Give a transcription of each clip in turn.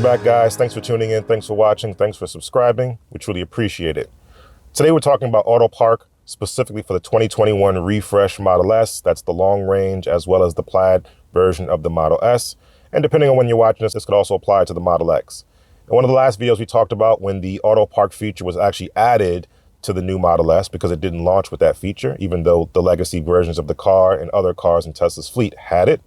back, guys. Thanks for tuning in. Thanks for watching. Thanks for subscribing. We truly appreciate it. Today, we're talking about Autopark, specifically for the 2021 refresh Model S. That's the long range as well as the Plaid version of the Model S. And depending on when you're watching this could also apply to the Model X. In one of the last videos, we talked about when the Autopark feature was actually added to the new Model S because it didn't launch with that feature, even though the legacy versions of the car and other cars in Tesla's fleet had it.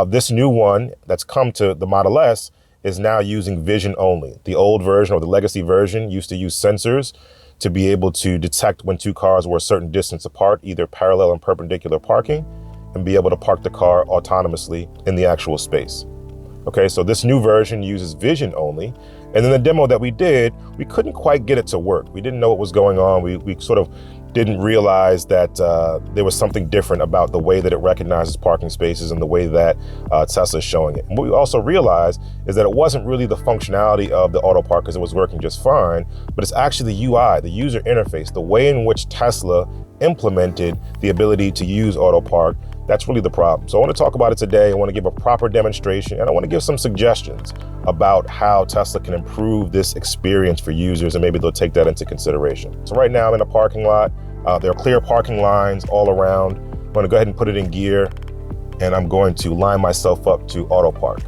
This new one that's come to the Model S is now using vision only. The old version or the legacy version used to use sensors to be able to detect when two cars were a certain distance apart, either parallel and perpendicular parking, and be able to park the car autonomously in the actual space. Okay, so this new version uses vision only. And in the demo that we did, we couldn't quite get it to work. We didn't know what was going on. We sort of didn't realize that there was something different about the way that it recognizes parking spaces and the way that Tesla is showing it. And what we also realized is that it wasn't really the functionality of the Autopark because it was working just fine, but it's actually the UI, the user interface, the way in which Tesla implemented the ability to use Autopark. That's really the problem. So I want to talk about it today. I want to give a proper demonstration, and I want to give some suggestions about how Tesla can improve this experience for users, and maybe they'll take that into consideration. So right now I'm in a parking lot. There are clear parking lines all around. I'm going to go ahead and put it in gear, and I'm going to line myself up to Autopark.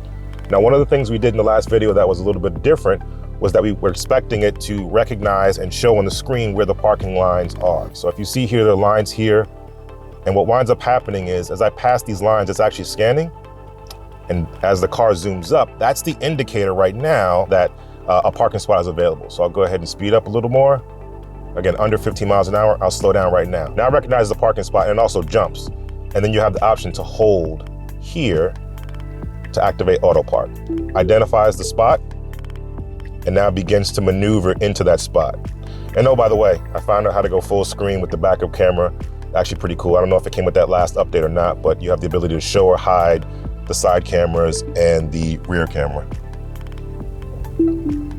Now, one of the things we did in the last video that was a little bit different was that we were expecting it to recognize and show on the screen where the parking lines are. So if you see here, there are lines here. And what winds up happening is, as I pass these lines, it's actually scanning. And as the car zooms up, that's the indicator right now that a parking spot is available. So I'll go ahead and speed up a little more. Again, under 15 miles an hour, I'll slow down right now. Now it recognizes the parking spot and it also jumps. And then you have the option to hold here to activate Autopark. Identifies the spot and now begins to maneuver into that spot. And oh, by the way, I found out how to go full screen with the backup camera. Actually pretty cool. I don't know if it came with that last update or not, but you have the ability to show or hide the side cameras and the rear camera.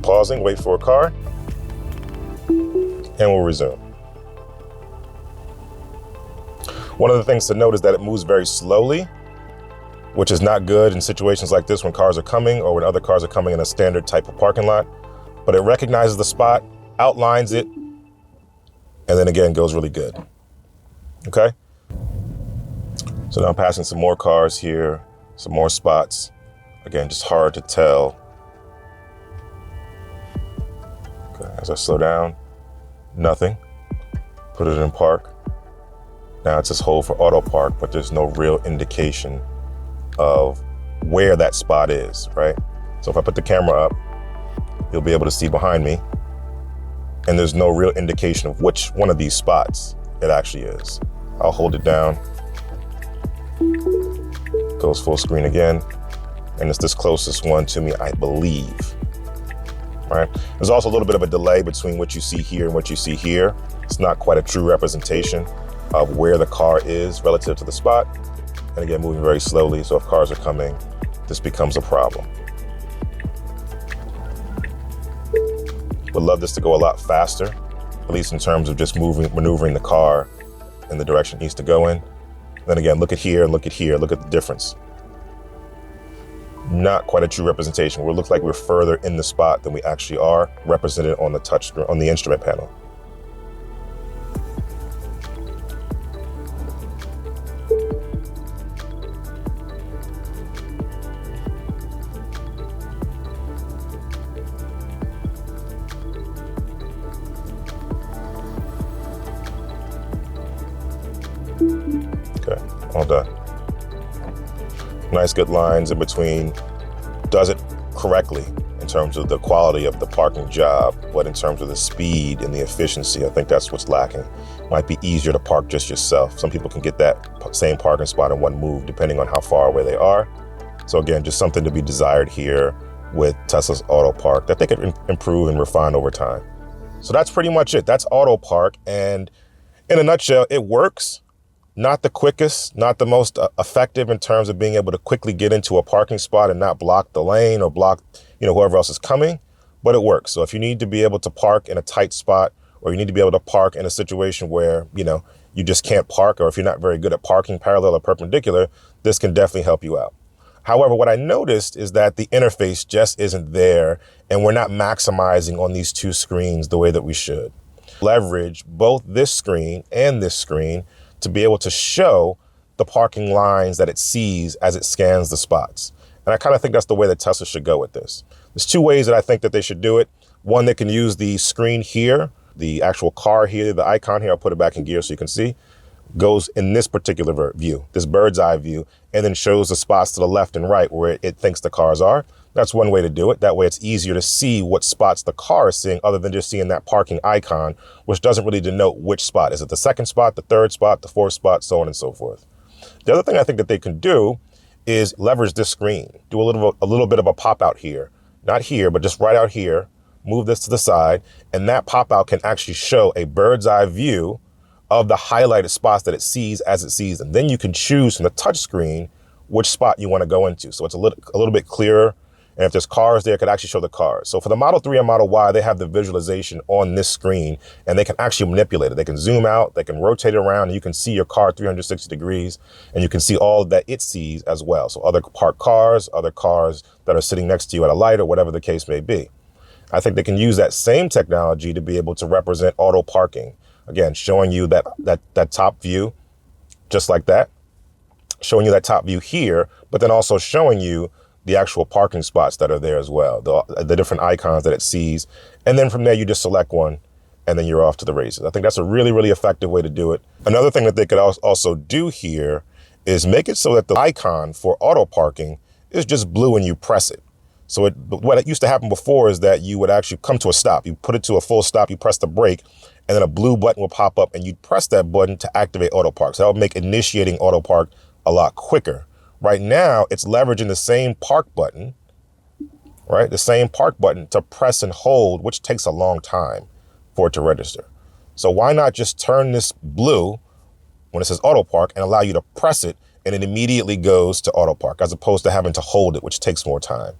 Pausing, wait for a car, and we'll resume. One of the things to note is that it moves very slowly, which is not good in situations like this when cars are coming or when other cars are coming in a standard type of parking lot. But it recognizes the spot, outlines it, and then again goes really good. Okay, so now I'm passing some more cars here, some more spots. Again, just hard to tell. Okay, as I slow down, nothing. Put it in park. Now it says hold for Autopark, but there's no real indication of where that spot is, right? So if I put the camera up, you'll be able to see behind me, and there's no real indication of which one of these spots it actually is. I'll hold it down. Goes full screen again. And it's this closest one to me, I believe. Right? There's also a little bit of a delay between what you see here and what you see here. It's not quite a true representation of where the car is relative to the spot. And again, moving very slowly. So if cars are coming, this becomes a problem. Would love this to go a lot faster, at least in terms of just maneuvering the car in the direction it needs to go in. Then again, look at here, look at here, look at the difference. Not quite a true representation, where it looks like we're further in the spot than we actually are, represented on the touch screen, on the instrument panel. Okay, all done. Nice, good lines in between. Does it correctly in terms of the quality of the parking job, but in terms of the speed and the efficiency, I think that's what's lacking. Might be easier to park just yourself. Some people can get that same parking spot in one move, depending on how far away they are. So again, just something to be desired here with Tesla's Autopark that they could improve and refine over time. So that's pretty much it. That's Autopark. And in a nutshell, it works. Not the quickest, not the most effective in terms of being able to quickly get into a parking spot and not block the lane or block, whoever else is coming, but it works. So if you need to be able to park in a tight spot, or you need to be able to park in a situation where, you just can't park, or if you're not very good at parking parallel or perpendicular, this can definitely help you out. However, what I noticed is that the interface just isn't there, and we're not maximizing on these two screens the way that we should. Leverage both this screen and this screen to be able to show the parking lines that it sees as it scans the spots. And I kind of think that's the way that Tesla should go with this. There's two ways that I think that they should do it. One, they can use the screen here, the actual car here, the icon here. I'll put it back in gear so you can see. Goes in this particular view, this bird's eye view, and then shows the spots to the left and right where it thinks the cars are. That's one way to do it. That way it's easier to see what spots the car is seeing other than just seeing that parking icon, which doesn't really denote which spot. Is it the second spot, the third spot, the fourth spot, so on and so forth. The other thing I think that they can do is leverage this screen, do a little bit of a pop out here, not here, but just right out here, move this to the side, and that pop out can actually show a bird's eye view of the highlighted spots that it sees as it sees them. Then you can choose from the touch screen which spot you want to go into. So it's a little bit clearer. And if there's cars there, it could actually show the cars. So for the Model 3 and Model Y, they have the visualization on this screen, and they can actually manipulate it. They can zoom out, they can rotate it around, and you can see your car 360 degrees, and you can see all that it sees as well. So other parked cars, other cars that are sitting next to you at a light or whatever the case may be. I think they can use that same technology to be able to represent auto parking. Again, showing you that top view, just like that, showing you that top view here, but then also showing you the actual parking spots that are there as well, the different icons that it sees. And then from there, you just select one, and then you're off to the races. I think that's a really, really effective way to do it. Another thing that they could also do here is make it so that the icon for auto parking is just blue when you press it. So what used to happen before is that you would actually come to a stop. You put it to a full stop, you press the brake, and then a blue button will pop up, and you'd press that button to activate Autopark. So that would make initiating Autopark a lot quicker. Right now, it's leveraging the same park button, right? The same park button to press and hold, which takes a long time for it to register. So why not just turn this blue when it says Autopark and allow you to press it, and it immediately goes to Autopark, as opposed to having to hold it, which takes more time.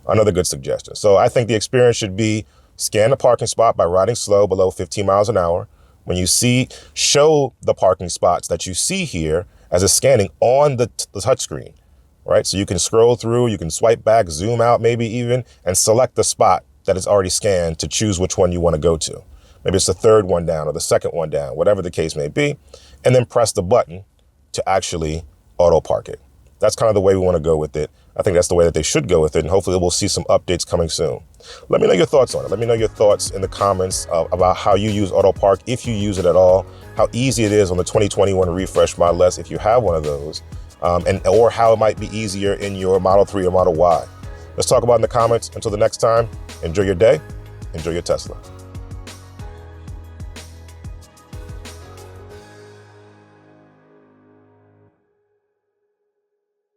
Another good suggestion. So I think the experience should be scan the parking spot by riding slow below 15 miles an hour. When you show the parking spots that you see here as it's scanning on the touchscreen, right? So you can scroll through, you can swipe back, zoom out maybe even, and select the spot that is already scanned to choose which one you want to go to. Maybe it's the third one down or the second one down, whatever the case may be, and then press the button to actually auto park it. That's kind of the way we want to go with it. I think that's the way that they should go with it, and hopefully we'll see some updates coming soon. Let me know your thoughts on it. Let me know your thoughts in the comments about how you use Autopark, if you use it at all, how easy it is on the 2021 refresh Model S if you have one of those, or how it might be easier in your Model 3 or Model Y. Let's talk about it in the comments. Until the next time, enjoy your day, enjoy your Tesla.